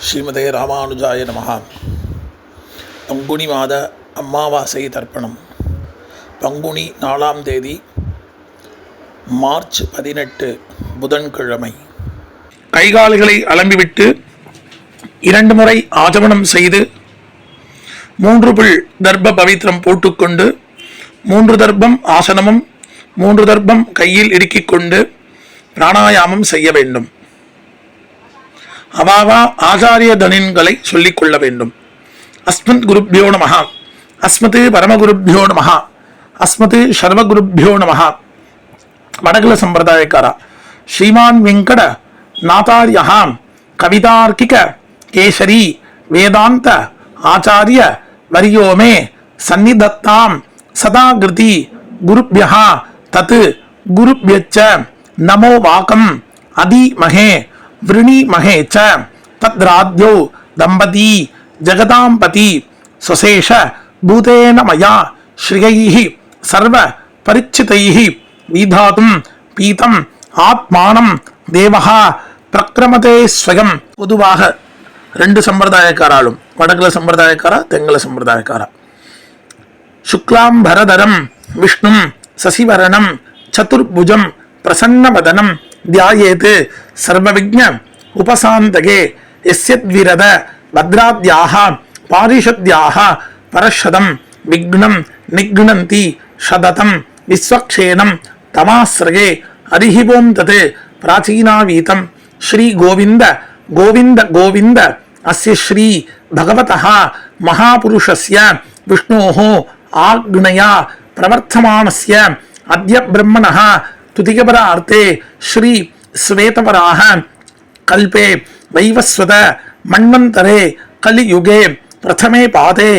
ஸ்ரீமதே ராமானுஜாய நமஹா. பங்குனி மாத அமாவாசை தர்ப்பணம். பங்குனி 4ஆம் தேதி மார்ச் 18 புதன்கிழமை. கைகால்களை அலம்பிவிட்டு 2 முறை ஆஜமனம் செய்து 3 பிள் தர்ப்ப பவித்திரம் போட்டுக்கொண்டு 3 தர்ப்பம் ஆசனமும் 3 தர்ப்பம் கையில் இடுக்கிக் கொண்டு பிராணாயாமம் செய்ய வேண்டும். அவாவா ஆச்சாரிய தனின்களை சொல்லிக் கொள்ள வேண்டும். அஸ்மத் குருப்யோ நமஹ, அஸ்மத் பரமகுருப்யோ நமஹ, அஸ்மத் சர்வகுருப்யோ நமஹ. வடகுல சம்பிரதாயக்கார ஸ்ரீமான் வெங்கட நாதாரியா கவிதார்க்கிக கேசரி வேதாந்த ஆச்சாரிய வரியோமே சந்நிதத்தாம் சதாகிருதி குருப்யஹ தத் குருப்யச்ச நமோ வாகம் அதிமஹே விருணிமஹே ச தத்ராத்யோ தம்பதி ஜகதாம்பதி சுசேஷ பூதேன மயா ஸ்ரீயைஹி சர்வ பரிச்சிதைஹி விதாதும் பீதம் ஆத்மானம் தேவஹா பிரக்ரமதே ஸ்வயம். பொதுவாக 2 சம்பிரதாயக்காராலும், வடகுல சம்பிரதாயக்காரா தெங்கல சம்பிரதாயக்காரா, சுக்லாம்பரதரம் விஷ்ணும் சசிவரணம் சதுர்புஜம் பிரசன்னவதனம் தியாயேத் சர்வவிக்ஞ உபசாந்தகே யஸ்யத்விரத பத்ராத்யாஹ பாரிஷத்யாஹ பரஷதம் விக்னம் நிக்னந்தி சததம் விஸ்வக்ஷேனம் தமாஸ்ரயே அரிஹிவோம் தத் பிராச்சீனாவீதம் ஸ்ரீ கோவிந்த கோவிந்த கோவிந்த அஸ்ய ஸ்ரீ பகவதः மகாபுருஷஸ்ய விஷ்ணோः ஆக்ஞயா பிரவர்த்தமானஸ்ய அத்ய பிரம்மணः துதிகபரார்த்தே ஸ்ரீ ஸ்வேதவராஹ கல்பே வைவஸ்வத மன்வந்தரே கலியுகே பிரதமே பாதே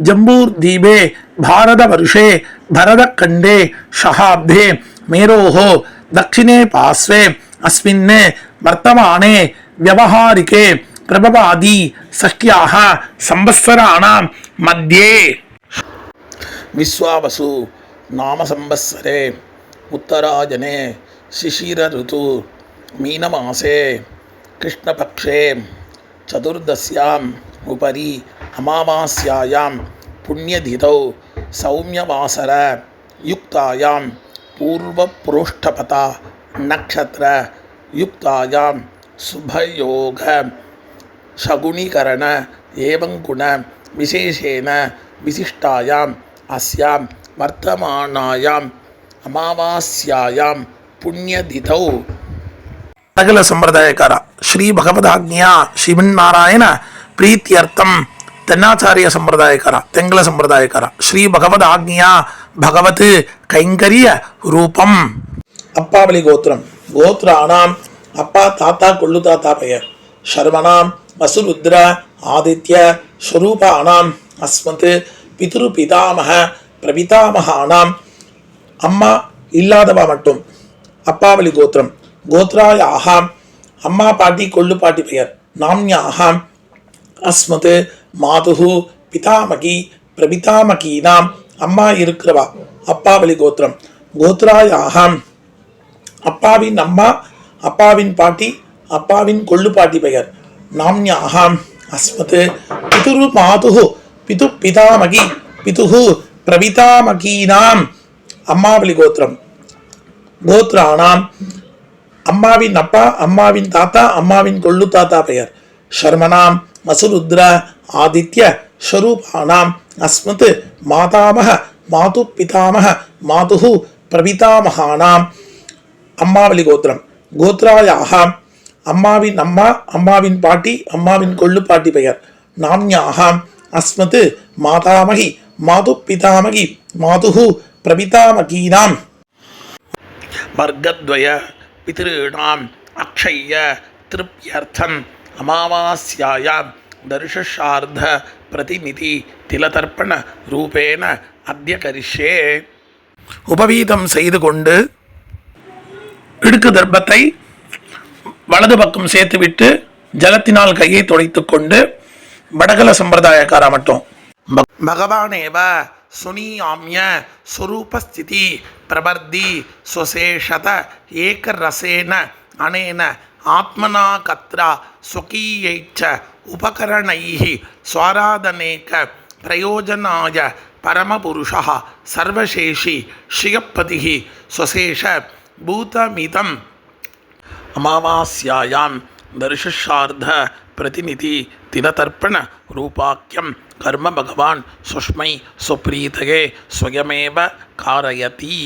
ஜம்பூர்தீபே பாரதவர்ஷே பரதக்கண்டே ஷஹாப்தே மேரோஹ தக்ஷிணே பாஸ்வே அஸ்மின் வர்த்தமானே வியவஹாரிகே பிரபவாதி ஷஷ்ட்யாஹ சம்பத்சராணாம் மத்யே விஸ்வாவசு நாம சம்பத்சரே உத்தராயணே சிசிர ருது மீனமாசே கிருஷ்ணபக்ஷே சதுர்தஸ்யாம் உபரி அமாவாஸ்யாயாம் புண்ணியதிதௌ சௌமியவாசர யுக்தாயாம் பூர்வபுருஷ்டபதா நக்ஷத்ர யுக்தாயாம் சுபயோக சகுனிகரண ஏவங்குண விசேஷேன விசிஷ்டாயாம் அஸ்யாம் வர்த்தமானாயாம் அமாவாஸ்யாயாம் புண்ணியதிதௌ. வடகுல சம்பிரதாயக்கார ஸ்ரீ பகவதாக்ஞா ஸ்ரீமன்னாராயண பிரீத்தியர்த்தம். தென்னாச்சாரிய சம்பிரதாயக்கார தெங்கல சம்பிரதாயக்கார ஸ்ரீ பகவதாக்ஞா பகவத் கைங்கரிய ரூபம். அப்பாவளி கோத்திரம். கோத்ராணாம் அப்பா தாத்தா கொள்ளு தாத்தா பெயர். சர்வனாம் வசுருத்ர ஆதித்ய ஸ்வரூபானாம் அஸ்மத் பிதுரு பிதாமக பிரபிதாமகானாம். அம்மா இல்லாதவா மட்டும் அப்பாவளி கோத்திரம். கோத்ராயாக அம்மா பாட்டி கொள்ளு பாட்டி பெயர். நாம்யாக அஸ்மத் மாதுஹு பிதாமகி பிரபிதாமகீனாம். அம்மா இருக்கிறவா அப்பாவளி கோத்திரம். கோத்ராயாக அப்பாவின் அம்மா அப்பாவின் பாட்டி அப்பாவின் கொள்ளு பாட்டி பெயர். நாம்யாக அஸ்மத் பிதுரு மாதுஹு பிது பிதாமகி பிதுஹு பிரபிதாமகீனாம். அம்மாவளி கோத்திரம். கோத்ராணாம் அம்மாவின் அப்பா அம்மாவின் தாத்தா அம்மாவின் கொள்ளு தாத்தா பெயர். சர்மனாம் வசுருத்ர ஆதித்ய ஸ்வரூபானாம் அஸ்மத் மாதாமக மாது பிதாமக மாதுஹு பிரபிதாமகானாம். அம்மாவளி கோத்திரம். கோத்ராயாக அம்மாவின் அம்மா அம்மாவின் பாட்டி அம்மாவின் கொள்ளு பாட்டி பெயர். நாம்யாக அஸ்மத் மாதாமகி மாது பிதாமகி மாதுஹு பிரபிதாமகீனாம். வர்க்கத்வய பித்ருணாம் அக்ஷய திருப்யர்த்தம் அமாவாஸ்யாயாம் தர்ஷார்த்த பிரதிநிதி திலதர்ப்பண ரூபேண அத்ய கரிஷ்யே. உபவீதம் செய்து கொண்டு இடுக்கு தர்ப்பத்தை வலது பக்கம் சேர்த்துவிட்டு ஜலத்தினால் கையை துடைத்துக் கொண்டு வடகல சம்பிரதாயக்கார மட்டும் பகவானேவ சுனியாமிய ஸ்வரூபஸ்திதி பிரபர்தி ஸ்வசேஷத ஏகரசேன அனேன ஆத்மனா கத்ரா ஸ்வகீயைச்ச உபகரணைः ஸ்வாராதனேக பிரயோஜனாய பரமபுருஷः சர்வசேஷி ஸ்ரீயப்பதிः ஸ்வசேஷ பூதமிதம் அமாவாஸ்யாயாம் தர்ஷார்த்த பிரதிநிதி திலதர்ப்பண ரூபாக்கியம் கர்ம பகவான் சுஷ்மை சுப்ரீதகே ஸ்வயமேவ காரயதி.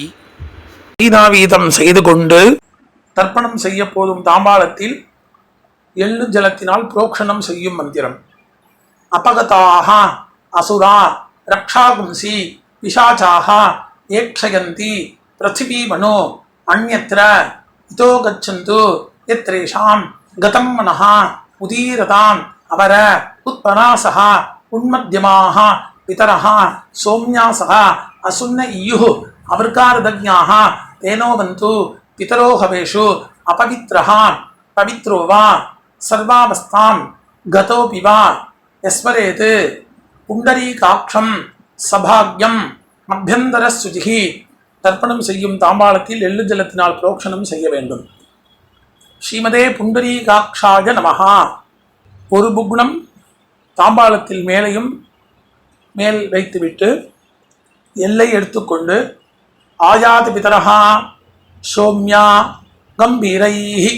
வீதாவீதம் செய்து கொண்டு தர்ப்பணம் செய்ய போதும் தாம்பாளத்தில் எள்ளு ஜலத்தினால் புரோக்ஷணம் செய்யும் மந்திரம். அபகதாக அசுரா ரக்ஷாகும்சி பிசாச்சாக ஏக்ஷயந்தி பிருத்திவீமனோ அந்யத்ர இதோ கச்சந்து யத்ரேஷாம் கதம் மனஹ உதீரதாம் அவர உத்பனாசஹ உன்மத்யமாஹ பிதரஹ சோம்யாசஹ அசுன்ன இயுः அவர்காரதஜ்ஞாஹ தேனோவந்து பிதரோ ஹவேஷு அபவித்ரஹ பவித்ரோ வா சர்வாவஸ்தாம் கதோபி வா யஸ்மரேத் புண்டரீகாட்சம் சபாக்யம் அபியந்தர சுஜிஹி. தர்ப்பணம் செய்யும் தாம்பாளத்தில் எள்ளு ஜலத்தினால் புரோக்ஷணம் செய்ய வேண்டும். ஸ்ரீமதே புண்டரீகாட்சாய நமஹா. ஒரு புக்னம் தாம்பாளத்தில் மேலையும் மேல் வைத்துவிட்டு எல்லை எடுத்துக்கொண்டு ஆயாத பிதரஹா சோம்யா கம்பீரைஹி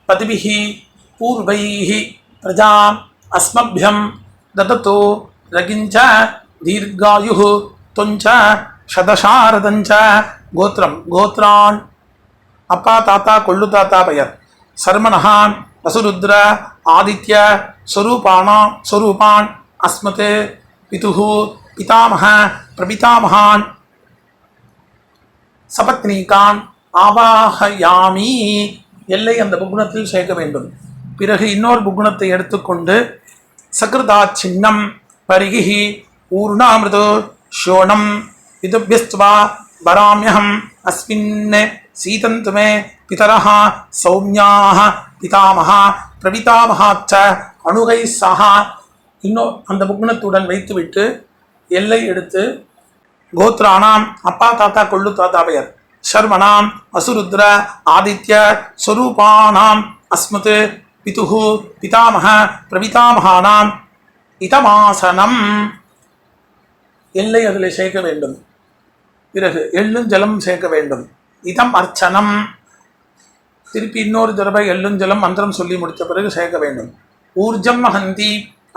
பதிபிஹி பூர்வைஹி பிரஜாம் அஸ்மப்யம் தததோ ரகிஞ்ச தீர்காயுः தொஞ்ச சதசாரதஞ்ச. கோத்திரம் கோத்ரான் அப்பா தாத்தா கொள்ளு தாத்தா பெயர். சர்மனஹான் வசுருத்ர ஆதித்ய ஸ்வரூபான் அஸ்மத் பிதுஹு பிதாமஹ பிரபிதாமஹான் சபத்னீகான் ஆவாஹயாமி. எல்லை அந்த புகுணத்தில் சேர்க்க வேண்டும். பிறகு இன்னொரு புகுணத்தை எடுத்துக்கொண்டு சகிருதா சின்னம் பரிகி ஊர்ணாமிருதோ ஷோணம் விதுபியஸ்துவா வராம்யஹம் அஸ்மின் சீதந்துமே பிதரஹ சௌம்யாஹ பிதாமஹ பிரபிதாமஹாச்ச அணுகை சஹா. இன்னும் அந்த புக்னத்துடன் வைத்துவிட்டு எல்லை எடுத்து கோத்ரானாம் அப்பா தாத்தா கொள்ளு தாத்தா பெயர். சர்மனாம் வசுருத்ர ஆதித்ய ஸ்வரூபானாம் அஸ்மத் பிதுஹு பிதாமஹ பிரபிதாமஹானாம் இதமாசனம். எல்லை அதில் சேர்க்க வேண்டும். பிறகு எள்ளும் ஜலம் சேர்க்க வேண்டும். இதம் அர்ச்சனம். திருப்பி இன்னொரு தடவை எள்ளும் ஜலம் மந்திரம் சொல்லி முடித்த பிறகு சேர்க்க வேண்டும். ஊர்ஜம் மகந்தி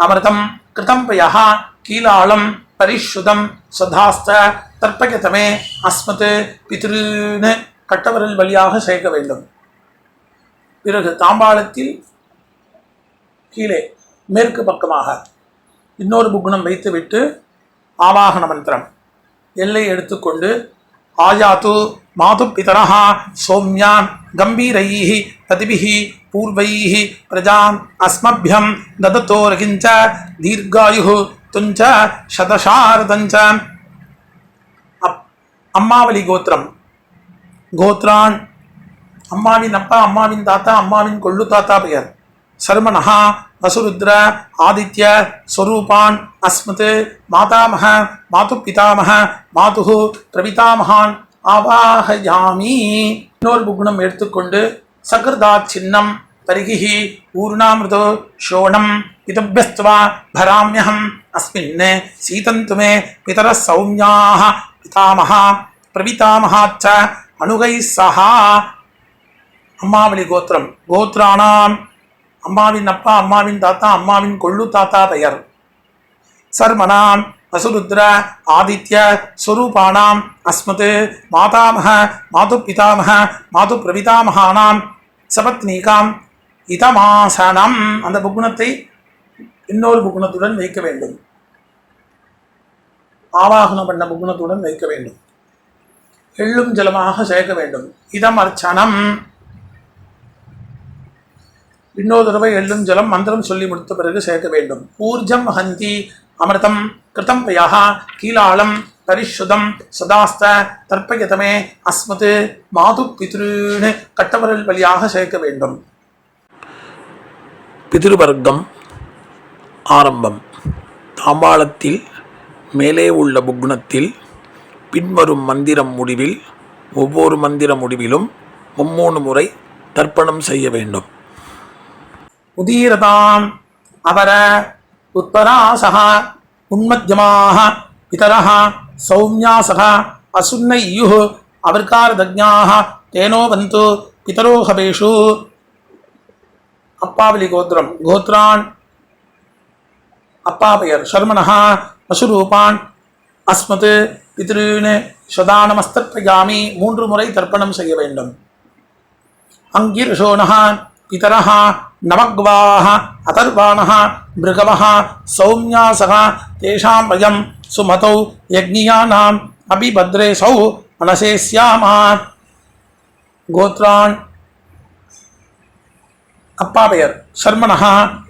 அமிர்தம் கிருதம் பயஹ கீலாளம் பரிஷுதம் சதாஸ்த தர்ப்பகதமே அஸ்மத் பித்ருன்னு கட்டவரல் வழியாக சேர்க்க வேண்டும். பிறகு தாம்பாளத்தில் கீழே மேற்கு பக்கமாக இன்னொரு புகுணம் வைத்துவிட்டு ஆவாகன மந்திரம் எல்லை எடுத்துக்கொண்டு ஆயாத்து மாது பிதரஹ சௌம்யான் கம்பீரைஹி பதிபிஹி பூர்வைஹி பிரஜாம் அஸ்மப்யம் தததோ ரகிஞ்ச தீர்காயுः துஞ்ச சதசாரதஞ்ச. அம்மாவளி கோத்திரம் கோத்ரான் அம்மாவின் அப்பா அம்மாவின் தாத்தா அம்மாவின் கொள்ளு தாத்தா பெயர். சர்மனஹா வசுருத்ர ஆதித்ய ஸ்வரூபான் அஸ்மத் மாதாமஹ மாது பிதாமஹ மாதுஹு பிரபிதாமஹான் ஆவாஹயாமி. இன்னொரு புகுணம் எடுத்துக்கொண்டு சகிருதா சின்னம் பரிகி ஊர்ணாமிருதோ ஷோணம் பிதபியஸ்துவா பராம்யஹம் அஸ்மின் சீதந்துமே பிதர சௌம்யாஹ பிதாமஹ பிரபிதாமஹாச்ச அணுகை சஹா. அம்மாவளி கோத்திரம் கோத்ரானாம் அம்மாவின் அப்பா அம்மாவின் தாத்தா அம்மாவின் கொள்ளு தாத்தா பெயர். சர்மனாம் வசுருத்ர ஆதித்ய ஸ்வரூபானாம் அஸ்மத் மாதாமஹ மாது பிதாமஹ மாது பிரபிதாமஹானாம் சபத்னீகாம் இதமாசனம். அந்த புகுணத்தை இன்னொரு புகுணத்துடன் வைக்க வேண்டும். ஆவாகனம் பண்ண புகுணத்துடன் வைக்க வேண்டும். எள்ளும் ஜலமாக சேர்க்க வேண்டும். இதம் அர்ச்சனம். இன்னொரு தடவை எள்ளும் ஜலம் மந்திரம் சொல்லி முடித்த பிறகு சேர்க்க வேண்டும். ஊர்ஜம் ஹந்தி அமிர்தம் கிருதம் பயஹ கீலாளம் பரிஷுதம் சதாஸ்த தர்ப்பயதமே அஸ்மத் மாது பித்ருன்னு கட்டவரல் வழியாக சேர்க்க வேண்டும். பிதிருவர்க்கம் ஆரம்பம். தாம்பாளத்தில் மேலே உள்ள புக்னத்தில் பின்வரும் மந்திரம் முடிவில் ஒவ்வொரு மந்திர முடிவிலும் 3 முறை தர்ப்பணம் செய்ய வேண்டும். உதீரதாம் அவர உத்பராசக உன்மத்யமாக பிதரஹ சௌமியாசக அசுன்னையுः அவர்காரதஜ்ஞாः தேனோ வந்து பிதரோஹபேஷு. அப்பாவலி கோத்திரம். கோத்ரான் அப்பா பெயர் சர்மணः பசுரூபான் அஸ்மத் பித்ருன் சதானமஸ்தர்ப்பயாமி 3 முறை தர்ப்பணம் செய்ய வேண்டும். அங்கிர்ஷோணः பிதரः நவக்வாः அதர்வாணः மிருகவः சௌமியாசக தேஷாம் வயம் சுமதௌ யக்ஞியானாம் அபிபத்ரே சௌ மனசேஸ்யாமா. கோத்ரான் அப்பா பெயர் சர்மணः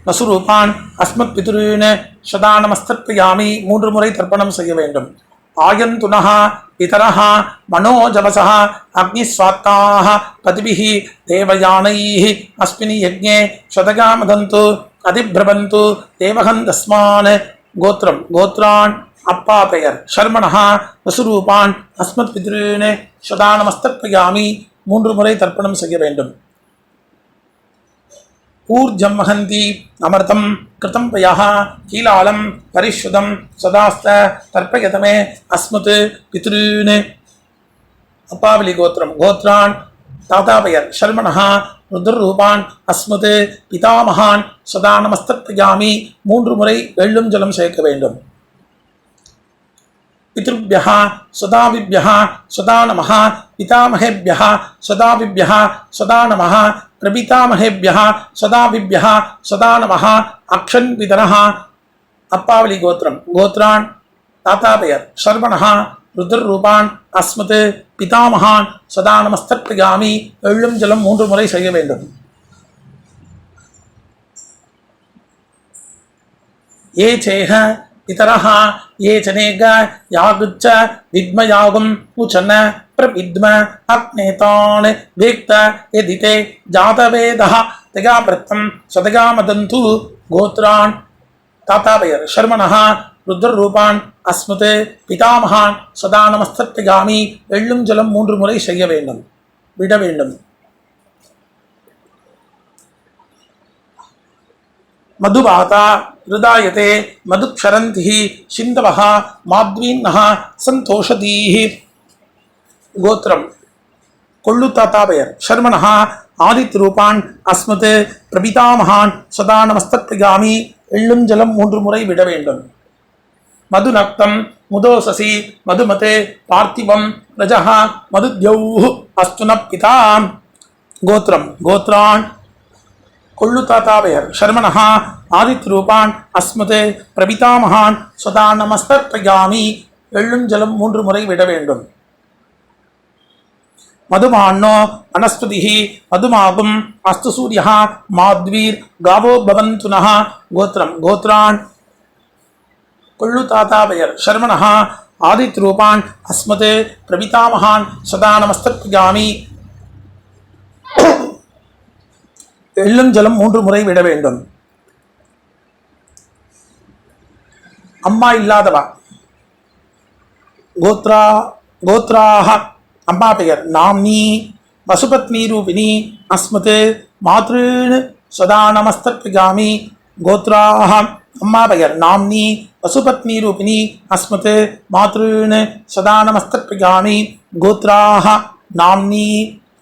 நசுரூபான் அஸ்மத் பித்ருன் சதானமஸ்தர்ப்பயாமி 3 முறை தர்ப்பணம் செய்ய வேண்டும். ஆயந்துனः பிதரः மனோஜவசः அக்னிஸ்வாத்தாः பதிபிः தேவயானைः அஸ்மின் யஜ்ஞே சதகாமதந்து அதிப்ரபந்து தேவகந்தஸ்மான். கோத்திரம். கோத்ரான் அப்பா பெயர் சர்மணः நசுரூபான் அஸ்மத் பித்ருன் சதானமஸ்தர்ப்பயாமி 3 முறை தர்ப்பணம் செய்ய வேண்டும். ஊர்ஜம் வஹந்தி அமிர்தம் கிருதம் பயः கீலாலம் பரிஷுதம் சதாஸ்த தர்ப்பயதமே அஸ்மத் பித்ருன். அப்பாவலி கோத்திரம். கோத்ரான் தாத்தா பெயர் சர்மணः ருத்ரரூபான் அஸ்மத் பிதாமகான் சதானமஸ்தர்ப்பயாமி 3 முறை எள்ளும் ஜலம் சேர்க்க வேண்டும். பித்ருभ्यः சதாவிभ्यः சதா நமः பிதாமகேभ्यः சதாவிभ्यः சதா நமः பிரபிதாமகேभ्यः சதாவிभ्यः சதா நமः அக்ஷன் பிதரः. அப்பாவலி கோத்திரம். கோத்ரான் தாத்தா பெயர் சர்வணः ருத்ரரூபான் அஸ்மத் பிதாமகான் சதானமஸ்தர்ப்பயாமி எள்ளும் ஜலம் 3 முறை செய்ய வேண்டும். ஏ சேஹ பிதரः ये चनेग यागुच्च विद्मयागुं उचन प्रविद्म अग्नेतान् वेक्त यदिते जातवेदः तगाप्रत्तं सदगामदन्तु. गोत्रान् ताता பெயர் शर्मणः ருத்ரரூபான் அஸ்மத் பிதாமகான் சதானமஸ்தர்ப்பயாமி எள்ளும் ஜலம் 3 முறை செய்ய வேண்டும். விட வேண்டும். மதுபாதா ஹிருதாயதே மதுக்ஷரந்திः சிந்தவः மாத்வீன்னः சந்தோஷதீः. கோத்திரம். கொள்ளு தாத்தா பெயர் சர்மணः ஆதித்யரூபான் அஸ்மத் பிரபிதாமகான் சதானமஸ்தர்ப்பயாமி எள்ளும் ஜலம் 3 முறை விட வேண்டும். மதுநக்தம் முதோசசி மதுமதே பார்த்திவம் ரஜः மதுத்யௌः அஸ்துன பிதா. கோத்திரம். கோத்ரான் கொள்ளு தாத்தா பெயர் சர்மணः ஆதித்யரூபான் அஸ்மத் பிரபிதாமகான் சதானமஸ்தர்ப்பயாமி எள்ளும் ஜலம் 3 முறை விட வேண்டும். மதுமான்னோ வனஸ்பதிः மதுமாகும் அஸ்து சூரியः மாத்வீர் காவோ பவந்துனः. கோத்திரம். கோத்ரான் கொள்ளு தாத்தா பெயர் சர்மணः ஆதித்யரூபான் அஸ்மத் பிரபிதாமகான் சதானமஸ்தர்ப்பயாமி எள்ளும் ஜலம் 3 முறை விட வேண்டும். அம்மா இல்லாதவா. கோத்ராஹ அம்மா பெயர் நாம்னி வசுபத்னி ரூபிணி அஸ்மத் மாத்ருன் சதானமஸ்தர்ப்பயாமி. கோத்ராஹ அம்மா பெயர் நாம்னி வசுபத்னி ரூபிணி அஸ்மத் மாத்ருன் சதானமஸ்தர்ப்பயாமி. கோத்ராஹ நாம்னி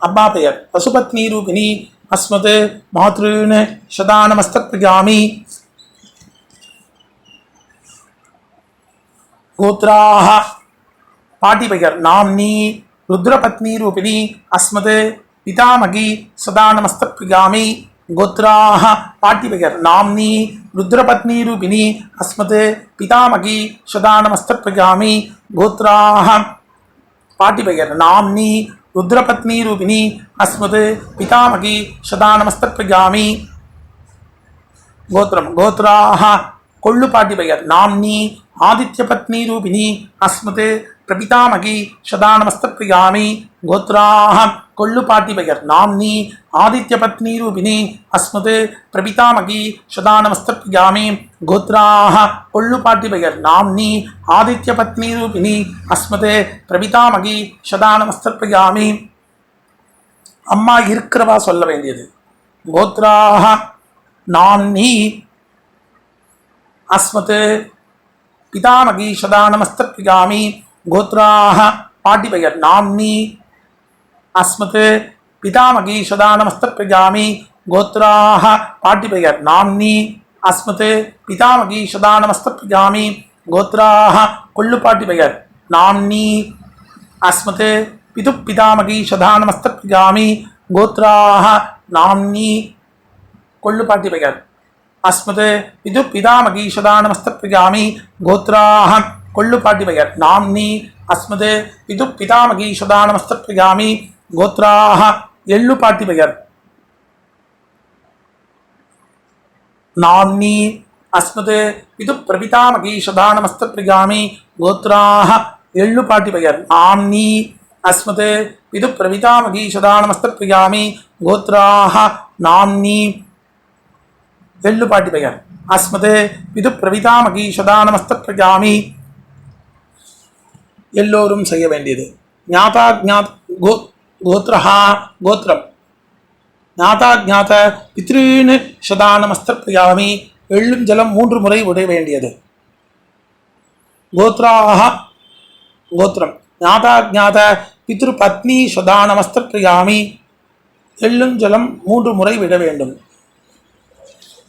அம்மா பெயர் வசுபத்னி ரூபிணி அஸ்மத் மாத்ருன் சதானமஸ்தர்ப்பயாமி. கோத்ராஹ பாட்டி பெயர் நாம்னி ருத்ரபத்னி ரூபிணி அஸ்மத் பிதாமகி சதானமஸ்தர்ப்பயாமி. கோத்ராஹ பாட்டி பெயர் நாம்னி ருத்ரபத்னி ரூபிணி அஸ்மத் பிதாமகி சதானமஸ்தர்ப்பயாமி. கோத்ராஹ பாட்டி பெயர் நாம்னி ருத்ரபத்னி ரூபிணி அஸ்மத் பிதாமகி சதானமஸ்தர்ப்பயாமி. கோத்திரம். கோத்ராஹ கொள்ளு பாட்டி பெயர் நாம்னி ஆதித்யபத்னி ரூபிணி அஸ்மத் பிரபிதாமகி சதானமஸ்தர்ப்பயாமி. கோத்ராஹ கொள்ளு பாட்டி பெயர் நாம்னி ஆதித்யபத்னி ரூபிணி அஸ்மத் பிரபிதாமகி சதானமஸ்தர்ப்பயாமி. கோத்ராஹ கொள்ளு பாட்டி பெயர் நாம்னி ஆதித்யபத்னி ரூபிணி அஸ்மத் பிரபிதாமகி சதானமஸ்தர்ப்பயாமி. அம்மா இருக்கிறவா சொல்ல வேண்டியது. கோத்ராஹ நாம்னி அஸ்மத் பிதாமகி சதா நமஸ்தப்யாமி கோத்ராஹ பாட்டி பெயர் நாம்னி அஸ்மத் பிதாமகி சதா நமஸ்தப்யாமி கோத்ராஹ பாட்டி பெயர் நாம்னி அஸ்மத் பிதாமகி சதா நமஸ்தப்யாமி கோத்ராஹ கொள்ளு பாட்டி பெயர் நாம்னி அஸ்மத் பிது பிதாமகி சதா நமஸ்தப்யாமி கோத்ராஹ நாம்னி கொள்ளு பாட்டி பெயர் அஸ்மத் பிது பிதாமகி சதா நமஸ்தப்யாமி கோத்ராஹ கொள்ளு பாட்டி பெயர் நாம்னி அஸ்மத் பிது பிதாமகி சதா நமஸ்தப்யாமி கோத்ராஹ எள்ளு பாட்டி பெயர் நாம்னி அஸ்மத் பிது பிரபிதாமகி சதா நமஸ்தப்யாமி கோத்ராஹ எள்ளு பாட்டி பெயர் நாம்னி அஸ்மத் பிது பிரபிதாமகி சதா நமஸ்தப்யாமி கோத்ராஹ நாம்னி எள்ளு பாட்டி பெயர் அஸ்மத் பிது பிரபிதாமகி சதா நமஸ்தப்யாமி எல்லோரும் செய்ய வேண்டியது ஞாதா ஞாத் கோத்ரஹா கோத்ரம் ஞாதா ஞாத பித்ருன்னு சதா நமஸ்தப்யாமி எள்ளும் ஜலம் 3 முறை விட வேண்டியது கோத்ராஹ கோத்ரம் ஞாதா ஞாத பித்ரு பத்னி சதா நமஸ்தப்யாமி எள்ளும் ஜலம் 3 முறை விட வேண்டும்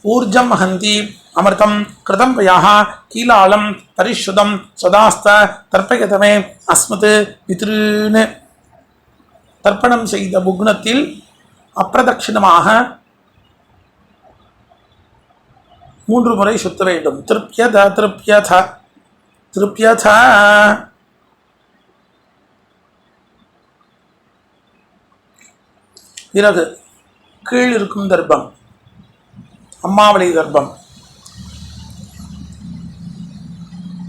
ஊர்ஜம் ஹந்தி அமிர்தம் கிருதம் பயாஹ கீலாலம் பரிஷுதம் சதாஸ்த தர்ப்பயதமே அஸ்மத் பித்ருன்னு தர்ப்பணம் செய்த புக்னத்தில் அப்பிரதட்சிணமாக 3 முறை சுத்த வேண்டும் திருப்யத திருப்யத திருப்யத பிறகு கீழ் இருக்கும் தர்ப்பம் அம்மாவளி தர்ப்பம்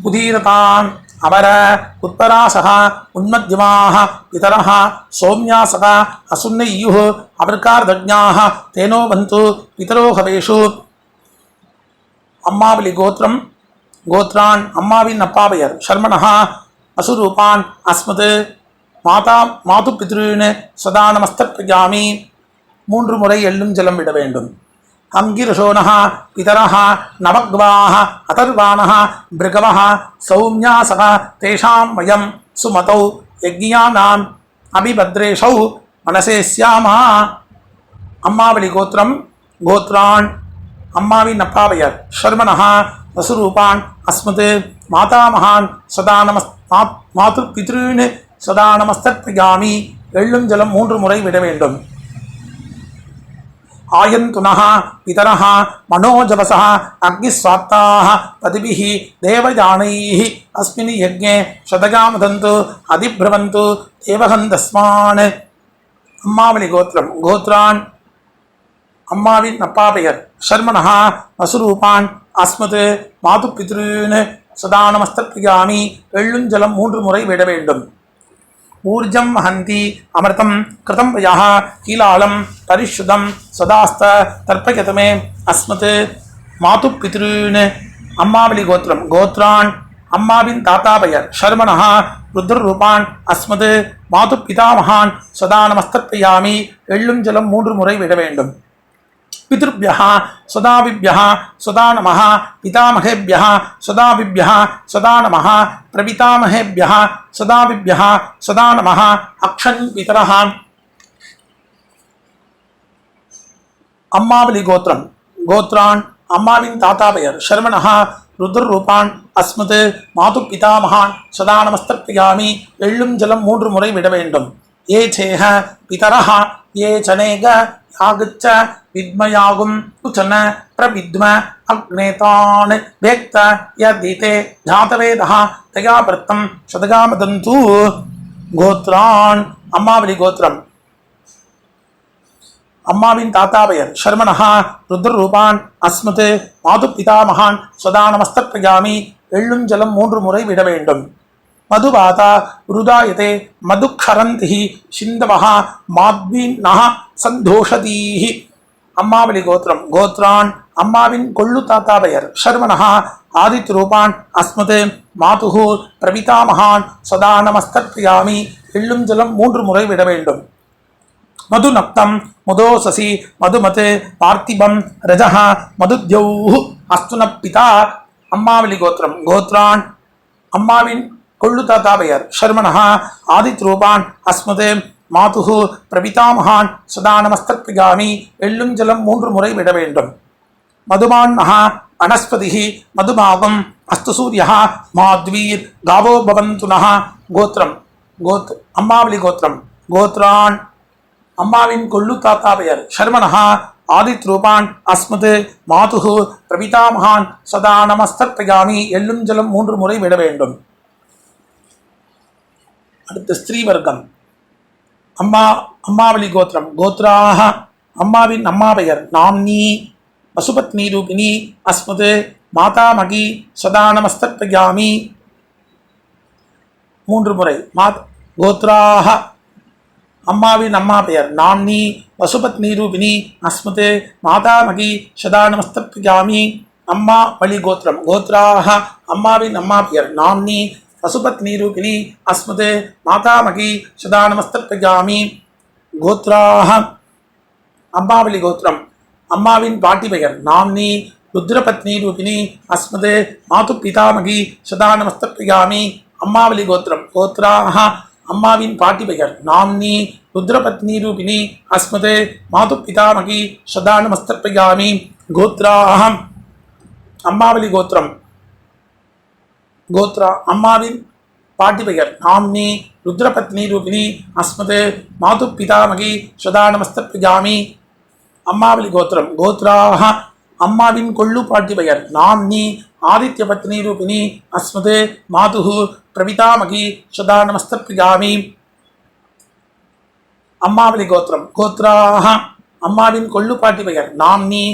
உதீரதான் அமர உத்தராசக உன்மத்யமாக பிதரः சௌம்யாசக அசுன்னையுः அபர்கார்தஜ்ஞாः தேனோ பந்து பிதரோ ஹவேஷு அம்மாவளி கோத்திரம் கோத்ரான் அம்மாவின் அப்பா பெயர் சர்மணः அசுரூபான் அஸ்மத் மாதா மாது பித்ருன்னு சதா நமஸ்தப்யாமி 3 முறை எள்ளும் ஜலம் விட வேண்டும் அங்கிரசோனः பிதரः நவக்வாः அதர்வாணः பிருகவः சௌம்யாசக தேஷாம் வயம் சுமதௌ யஜ்ஞானாம் அபிபத்ரேஷௌ மனசே ஸ்யாமா அம்மாவளி கோத்திரம் கோத்ரான் அம்மாவின் அப்பா பெயர் சர்மணः வசுரூபான் அஸ்மத் மாதாமகான் சதா மாது பித்ருன்னு சதா நமஸ்தப்யாமி எள்ளும் ஜலம் 3 முறை விட வேண்டும் ஆயந்துனः பிதரः மனோஜவசः அக்னிஸ்வாத்தாः பதிபிः தேவயானைः அஸ்மின் யஜ்ஞே சதகாமதந்து அதிப்ரவந்து தேவகந்தஸ்மான் அம்மாவளி கோத்திரம் கோத்ரான் அம்மாவின் அப்பா பெயர் சர்மணः வசுரூபான் அஸ்மத் மாது பித்ருன்னு சதா நமஸ்தப்யாமி எள்ளும் ஜலம் 3 முறை விட வேண்டும் ஊர்ஜம் ஹந்தி அமிர்தம் கிருதம் பயாஹ கீலாலம் பரிஷுதம் சதாஸ்த தர்ப்பயதமே அஸ்மத் மாது பித்ருன்னு அம்மாவளி கோத்திரம் கோத்ரான் அம்மாவின் தாத்தா பெயர் சர்மணः ருத்ரரூபான் அஸ்மத் மாது பிதாமகான் சதா நமஸ்தப்யாமி எள்ளும் ஜலம் 3 முறை விட வேண்டும் பித்ருभ्यः சதாவிभ्यः சதா நமः பிதாமகேभ्यः சதாவிभ्यः சதா நமः பிரபிதாமகேभ्यः சதாவிभ्यः சதா நமः அக்ஷன் பிதரः அம்மாவளி கோத்திரம் கோத்ரான் அம்மாவின் தாத்தா பெயர் சர்மணः ருத்ரரூபான் அஸ்மத் மாது பிதாமகான் சதா நமஸ்தப்யாமி எள்ளும் ஜலம் 3 முறை விட வேண்டும் ஏ சேஹ பிதரः ஏ சனேக யாகச்ச வித்மயாகும் உச்சன பிரவித்ம அக்னேதான் வேக்த யதீதே ஜாதவேதः தயா பிரத்தம் சதகாமதந்து கோத்ரான் அம்மாவளி கோத்திரம் அம்மாவின் தாத்தா பெயர் சர்மணः ருத்ரரூபான் அஸ்மத் மாது பிதாமகான் சதா நமஸ்தப்யாமி எள்ளும் ஜலம் 3 முறை விட வேண்டும் மதுவாதா ருதாயதே மதுக்ஷரந்திஹி சிந்தவஹ மாத்வீன்னஹ சந்தோஷதீஹி அம்மாவளி கோத்திரம் கோத்ரான் அம்மாவின் கொள்ளு தாத்தா பெயர் சர்மணः ஆதித்ரூபான் அஸ்மத் மாதுஹு பிரபிதாமகான் சதா நமஸ்தப்யாமி எள்ளும் ஜலம் 3 முறை விட வேண்டும் மதுநக்தம் மதோசசி மதுமத் பார்த்திபம் ரஜஹ மதுத்யௌஹ் அஸ்துன பிதா. அம்மாவளி கோத்திரம். கோத்ரான் அம்மாவின் கொள்ளு தாத்தா பெயர் ஷர்மணஹா ஆதித்ரூபான் அஸ்மது மாதுஹு பிரபிதாமகான் சதா நமஸ்தத்பிகாமி. எள்ளும் ஜலம் 3 முறை விட வேண்டும். மதுமான்னஹா அனஸ்பதிஹி மதுமாவம் அஸ்து சூரியஹா மாத்வீர் காவோ பவந்துனஹ. கோத்திரம் அம்மாவளி கோத்திரம். கோத்ரான் அம்மாவின் கொள்ளு தாத்தா பெயர் ஷர்மணஹா ஆதித்ரூபான் அஸ்மது மாதுஹு பிரபிதாமகான் சதா நமஸ்தத்பிகாமி. எள்ளும் ஜலம் 3 முறை விட வேண்டும். அடுத்து ஸ்திரீ வர்க்கம். அம்மாவளி கோத்திரம். கோத்ராஹ அம்மாவின் அம்மா பெயர் நாம்னி வசுபத்னி ரூபிணி அஸ்மது மாதாமகி சதா நமஸ்தத்பிகாமி. 3 முறை. கோத்ராஹ அம்மாவின் அம்மா பெயர் நாம்னி வசுபத்னி ரூபிணி அஸ்மது மாதாமகி சதா நமஸ்தத்பிகாமி. அம்மா வழி கோத்திரம். கோத்ராஹ அம்மாவின் அம்மா பெயர் நாம்னி வசுபத்னி ரூபிணி அஸ்மது மாதாமகி சதா நமஸ்தத்பிகாமி. கோத்ராஹ அம்மாவளி கோத்திரம். அம்மாவின் பாட்டி பெயர் நாம்னி ருத்ரபத்னி ரூபிணி அஸ்மது மாது பிதாமகி சதா நமஸ்தத்பிகாமி. அம்மாவளி கோத்திரம். கோத்ராஹ அம்மாவின் பாட்டி பெயர் நாம்னி ருத்ரபத்னி ரூபிணி அஸ்மது மாது பிதாமகி சதா நமஸ்தத்பிகாமி. கோத்ராஹ அம்மாவளி கோத்திரம். அம்மாவின் பாட்டி பெயர் நாம்னி ருத்ரபத்னி ரூபிணி அஸ்மது மாது பிதாமகி சதா நமஸ்தத்பிகாமி. அம்மாவளி கோத்திரம். கோத்ராஹ அம்மாவின் கொள்ளு பாட்டி பெயர் நாம்னி ஆதித்ய பத்னி ரூபிணி அஸ்மது மாதுஹு பிரபிதாமகி சதா நமஸ்தத்பிகாமி. அம்மாவளி கோத்திரம். கோத்ராஹ அம்மாவின் கொள்ளு பாட்டி பெயர் நாம்னி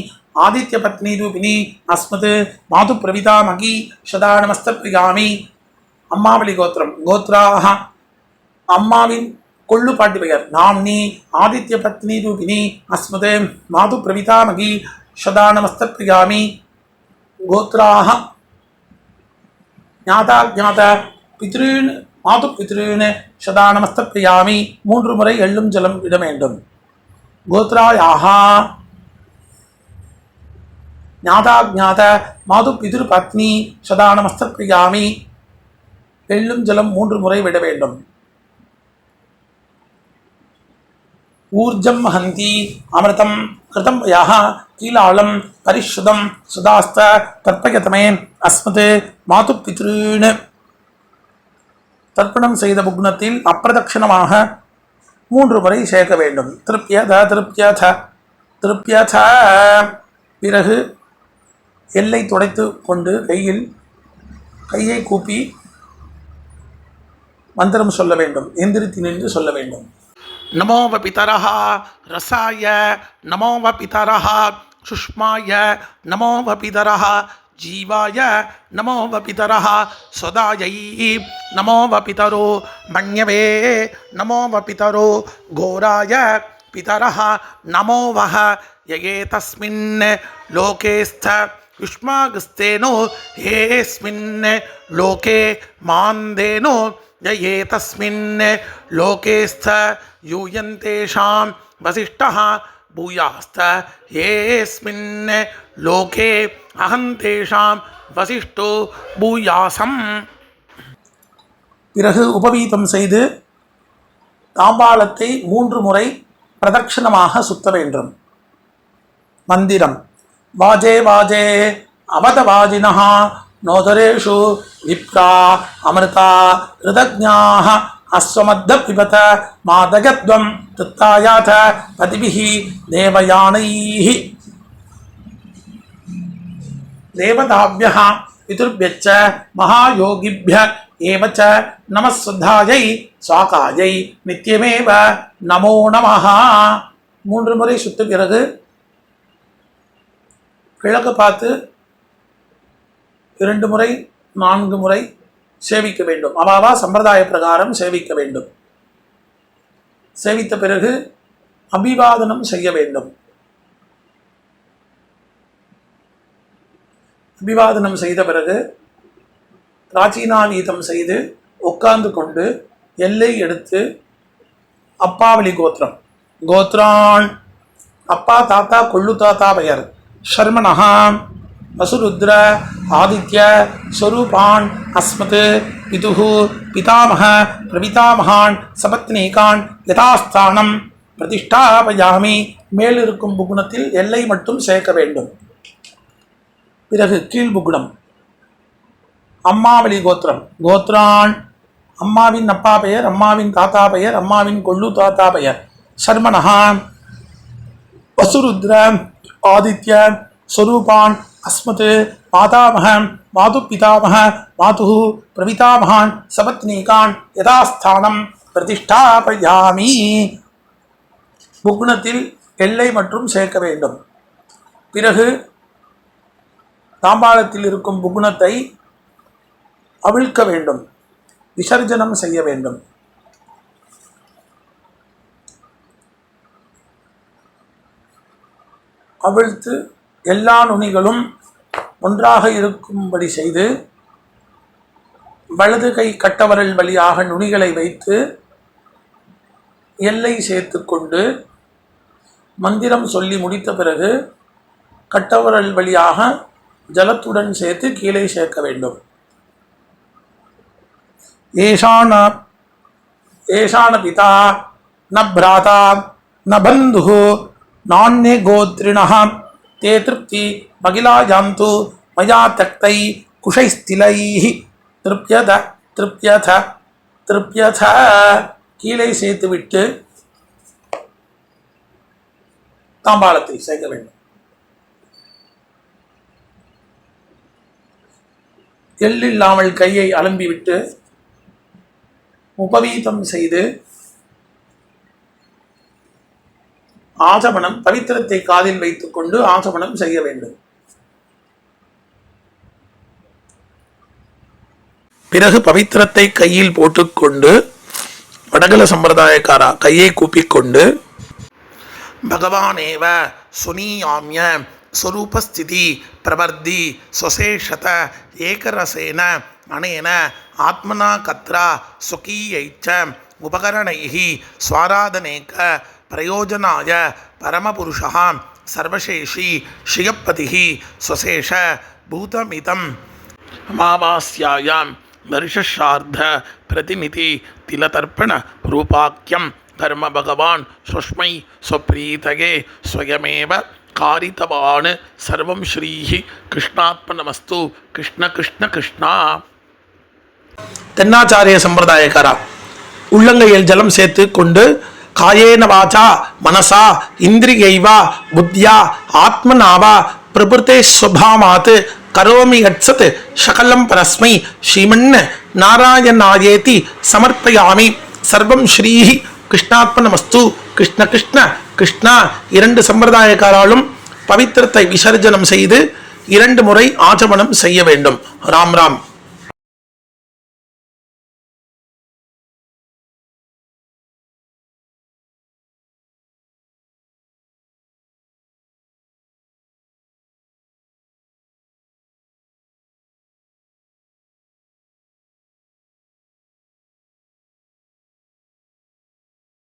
ஆதித்ய பத்னி ரூபிணி அஸ்மது மாது பிரபிதாமகி சதா நமஸ்தத்பிகாமி. அம்மாவளி கோத்திரம். கோத்ராஹ அம்மாவின் கொள்ளு பாட்டி பெயர் நாம்னி ஆதித்ய பத்னி ரூபிணி அஸ்மது மாது பிரபிதாமகி சதா நமஸ்தத்பிகாமி. கோத்ராஹ ஞாதா பித்ருன் மாது பித்ருன் சதா நமஸ்தத்பிகாமி. 3 முறை எள்ளும் ஜலம் விட வேண்டும். கோத்ராயாஹா ஞாதா மாது பிதுர் பத்னி சதா நமஸ்தத்பிகாமி. எள்ளும் ஜலம் 3 முறை விட வேண்டும். ஊர்ஜம் ஹந்தி அமிர்தம் கிருதம் யஹ கீலாளம் பரிஷுதம் சுதாஸ்த தர்ப்பயதமே அஸ்மது மாது பித்ருன். தர்ப்பணம் செய்த புக்னத்தில் அப்பிரதட்சணமாக 3 முறை சேர்க்க வேண்டும். திருப்யத. பிறகு எல்லை துடைத்து கொண்டு கையை கூப்பி மந்திரம் சொல்ல வேண்டும். எந்திரித்து நின்று சொல்ல வேண்டும். நமோ வபிதரஹ ரசாய நமோ வபிதரஹ சுஷ்மாய நமோ வபிதரஹ ஜீவாய நமோ வபிதரஹ சதாயை நமோ வபிதரோ மன்யவே நமோ வபிதரோ கோராய பிதரஹ நமோ வஹ யயே தஸ்மின் லோகேஸ்த யுஷ்மாகஸ்தேனோ ஏஸ்மின் லோகே மாந்தேனோ யயே தஸ்மின் லோகேஸ்த யூயந்தேஷாம் வசிஷ்டஹ பூயாஸ்த ஏஸ்மின் லோகே அகந்தேஷாம் வசிஷ்டோ பூயாசம். பிறகு உபவீதம் செய்து தாம்பாளத்தை 3 முறை பிரதட்சணமாக சுத்த வேண்டும். மந்திரம். வாஜே வாஜே அவதவாஜினஹ நோதரேஷு விப்ரா அமிர்தா ரிதஜ்ஞாஹ அஸ்வமத்த பிபத மாதகத்வம் துத்தாயாத பதிபிஹி தேவயானைஹி. தேவதாப்யஹ பிதுர்பியச்ச மகாயோகிப்ய ஏவச்ச நமஸ்சுத்தாயை சாகாயை நித்யமேவ நமோ நமஹ. 3 முறை சுத்த பிறகு கிழக்கு பார்த்து 2 முறை 4 முறை சேவிக்க வேண்டும். அவாவா சம்பிரதாய பிரகாரம் சேவிக்க வேண்டும். சேவித்த பிறகு அபிவாதனம் செய்ய வேண்டும். அபிவாதனம் செய்த பிறகு பிராச்சீனாவீதம் செய்து உட்கார்ந்து கொண்டு எல்லை எடுத்து அப்பாவளி கோத்திரம் கோத்ரான் அப்பா தாத்தா கொள்ளு தாத்தா பெயர். ஷர்மணஹா வசுருத்ர ஆதித்ய ஸ்வரூபான் அஸ்மத் பிதுஹு பிதாமக பிரபிதாமகான் சபத்னீகான் யதாஸ்தானம் பிரதிஷ்டாபயாமி. மேலிருக்கும் புகுணத்தில் எல்லை மட்டும் சேர்க்க வேண்டும். பிறகு கீழ்புகுணம் அம்மாவளி கோத்திரம். கோத்ரான் அம்மாவின் அப்பா பெயர், அம்மாவின் தாத்தா பெயர், அம்மாவின் கொள்ளு தாத்தா பெயர். சர்மனஹா வசுருத்ர ஆதித்ய ஸ்வரூபான் அஸ்மத் மாதாமக மாது பிதாமக மாது பிரபிதாமகான் சபத்னீகான் யதாஸ்தானம் பிரதிஷ்டாபயாமி. புகுணத்தில் எல்லை மற்றும் சேர்க்க வேண்டும். பிறகு தாம்பாளத்தில் இருக்கும் புகுணத்தை அவிழ்க்க வேண்டும், விசர்ஜனம் செய்ய வேண்டும். அவிழ்த்து எல்லா நுனிகளும் ஒன்றாக இருக்கும்படி செய்து வலது கை கட்டவரல் வழியாக நுனிகளை வைத்து எல்லை சேர்த்து கொண்டு மந்திரம் சொல்லி முடித்த பிறகு கட்டவரல் வழியாக ஜலத்துடன் சேர்த்து கீழே சேர்க்க வேண்டும். ஏஷான பிதா ந பிராதா ந பந்து நான்யே கோத்ரிணः தே திருப்தி மகிழாயாந்து மயா தக்தை குஷைஸ்திலைः திருப்யத திருப்யத திருப்யத. கீழே சேர்த்துவிட்டு தாம்பாளத்தில் சேர்க்க வேண்டும். எள்ளில்லாமல் கையை அலம்பிவிட்டு உபவீதம் செய்து ஆசமனம் பவித்திரத்தை காதில் வைத்துக் கொண்டு ஆசமனம் செய்ய வேண்டும். பிறகு பவித்திரத்தை கையில் போட்டுக்கொண்டு வடகல சம்பிரதாயக்காரா கையை கூப்பிக்கொண்டு பகவானேவ சுனீயாமிய ஸ்வரூபஸ்திதி பிரவர்த்தி ஸ்வசேஷத ஏகரசேன அனேன ஆத்மனா கத்ரா சுகீயைச்ச உபகரணைஹி ஸ்வாராதனேக பிரயோஜனாய பரமபுருஷः சர்வசேஷி ஸ்ரீயப்பதிः ஸ்வசேஷ பூதமிதம் அமாவாஸ்யாயாம் வருஷார்த்த பிரதிநிதி திலதர்ப்பண ரூபாக்கியம் கர்ம பகவான் சுஷ்மை ஸ்வப்ரீதகே ஸ்வயமேவ காரிதவான் சர்வம் ஸ்ரீஹி கிருஷ்ணாத்மனமஸ்து. கிருஷ்ண கிருஷ்ண கிருஷ்ணா. தென்னாச்சாரிய சம்பிரதாயக்காரா உள்ளங்கையில் ஜலம் சேர்த்து கொண்டு காயேன வாசா மனசா இந்திரியைவா புத்தியா ஆத்மனாவா பிரபுத்தே ஸ்வபாவாத் கரோமி யத்சத் சகலம் பரஸ்மை ஸ்ரீமன் நாராயணாயேதி சமர்ப்பயாமி. சர்வம் ஸ்ரீஹி கிருஷ்ணாத்மனமஸ்து. கிருஷ்ண கிருஷ்ண கிருஷ்ணா. இரண்டு சம்பிரதாயக்காராலும் பவித்திரத்தை விசர்ஜனம் செய்து 2 முறை ஆச்சமனம் செய்ய வேண்டும். ராம் ராம்.